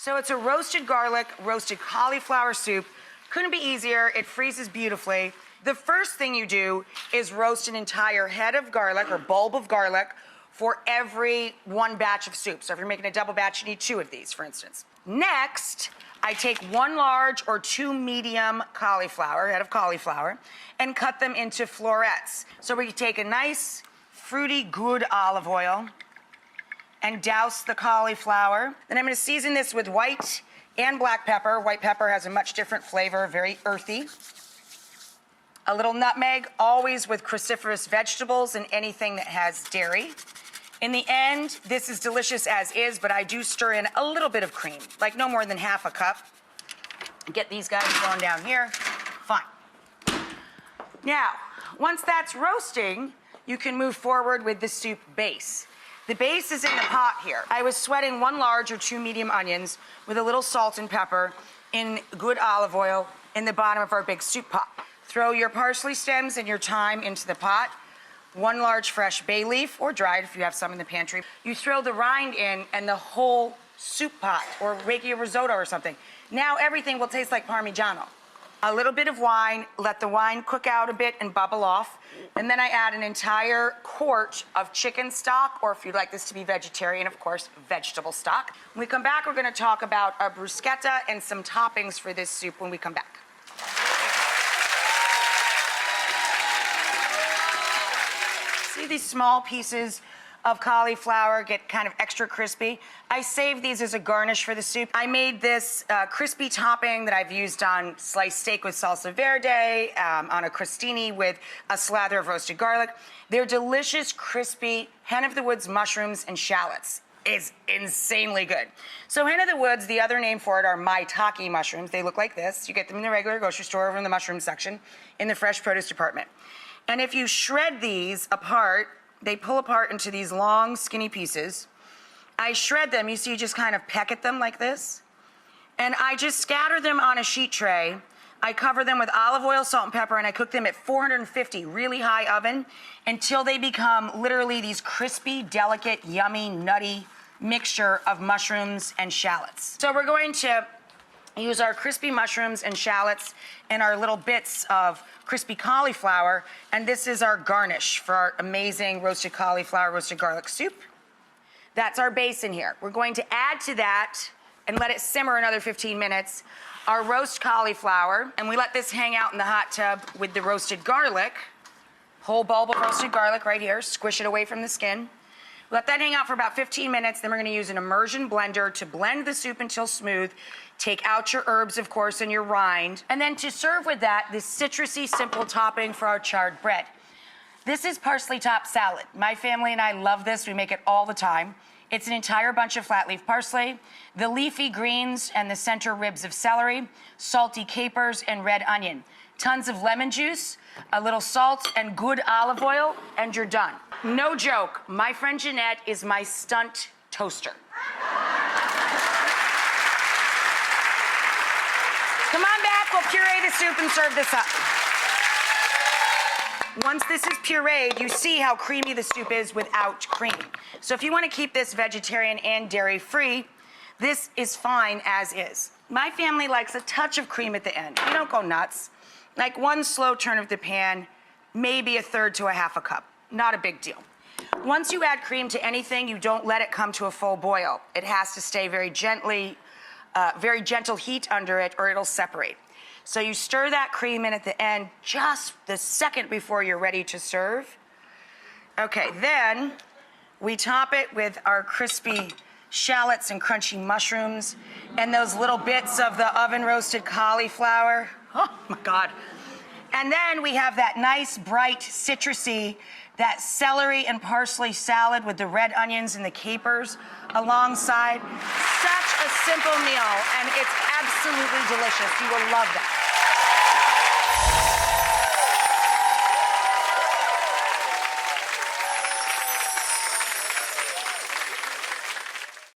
So it's a roasted garlic, roasted cauliflower soup. Couldn't be easier. It freezes beautifully. The first thing you do is roast an entire head of garlic or bulb of garlic for every one batch of soup. So if you're making a double batch, you need 2 of these, for instance. Next, I take 1 large or 2 medium head of cauliflower, and cut them into florets. So we take a nice, fruity, good olive oil and douse the cauliflower. Then I'm gonna season this with white and black pepper. White pepper has a much different flavor, very earthy. A little nutmeg, always with cruciferous vegetables and anything that has dairy. In the end, this is delicious as is, but I do stir in a little bit of cream, like no more than half a cup. Get these guys going down here. Fine. Now, once that's roasting, you can move forward with the soup base. The base is in the pot here. I was sweating 1 large or 2 medium onions with a little salt and pepper in good olive oil in the bottom of our big soup pot. Throw your parsley stems and your thyme into the pot. 1 large fresh bay leaf, or dried if you have some in the pantry. You throw the rind in and the whole soup pot, or make a risotto or something. Now everything will taste like Parmigiano. A little bit of wine, let the wine cook out a bit and bubble off. And then I add an entire quart of chicken stock, or if you'd like this to be vegetarian, of course, vegetable stock. When we come back, we're gonna talk about a bruschetta and some toppings for this soup when we come back. See these small pieces of cauliflower get kind of extra crispy? I save these as a garnish for the soup. I made this crispy topping that I've used on sliced steak with salsa verde, on a crostini with a slather of roasted garlic. They're delicious, crispy hen of the woods mushrooms and shallots. It's insanely good. So hen of the woods, the other name for it are maitake mushrooms. They look like this. You get them in the regular grocery store over in the mushroom section in the fresh produce department. And if you shred these apart, they pull apart into these long, skinny pieces. I shred them. You see, you just kind of peck at them like this. And I just scatter them on a sheet tray. I cover them with olive oil, salt, and pepper, and I cook them at 450, really high oven, until they become literally these crispy, delicate, yummy, nutty mixture of mushrooms and shallots. So we're going to use our crispy mushrooms and shallots and our little bits of crispy cauliflower, and this is our garnish for our amazing roasted cauliflower, roasted garlic soup. That's our base in here. We're going to add to that and let it simmer another 15 minutes, our roast cauliflower, and we let this hang out in the hot tub with the roasted garlic, whole bulb of roasted garlic right here, squish it away from the skin. Let that hang out for about 15 minutes, then we're gonna use an immersion blender to blend the soup until smooth. Take out your herbs, of course, and your rind. And then to serve with that, this citrusy, simple topping for our charred bread. This is parsley top salad. My family and I love this. We make it all the time. It's an entire bunch of flat leaf parsley, the leafy greens and the center ribs of celery, salty capers, and red onion. Tons of lemon juice, a little salt, and good olive oil, and you're done. No joke, my friend Jeanette is my stunt toaster. Come on back, we'll puree the soup and serve this up. Once this is pureed, you see how creamy the soup is without cream. So if you want to keep this vegetarian and dairy-free, this is fine as is. My family likes a touch of cream at the end. We don't go nuts. Like 1 slow turn of the pan, maybe 1/3 to 1/2 cup. Not a big deal. Once you add cream to anything, you don't let it come to a full boil. It has to stay very gentle heat under it, or it'll separate. So you stir that cream in at the end just the second before you're ready to serve. Okay, then we top it with our crispy shallots and crunchy mushrooms and those little bits of the oven roasted cauliflower. Oh my God. And then we have that nice, bright, citrusy, that celery and parsley salad with the red onions and the capers alongside. Such a simple meal, and it's absolutely delicious. You will love that.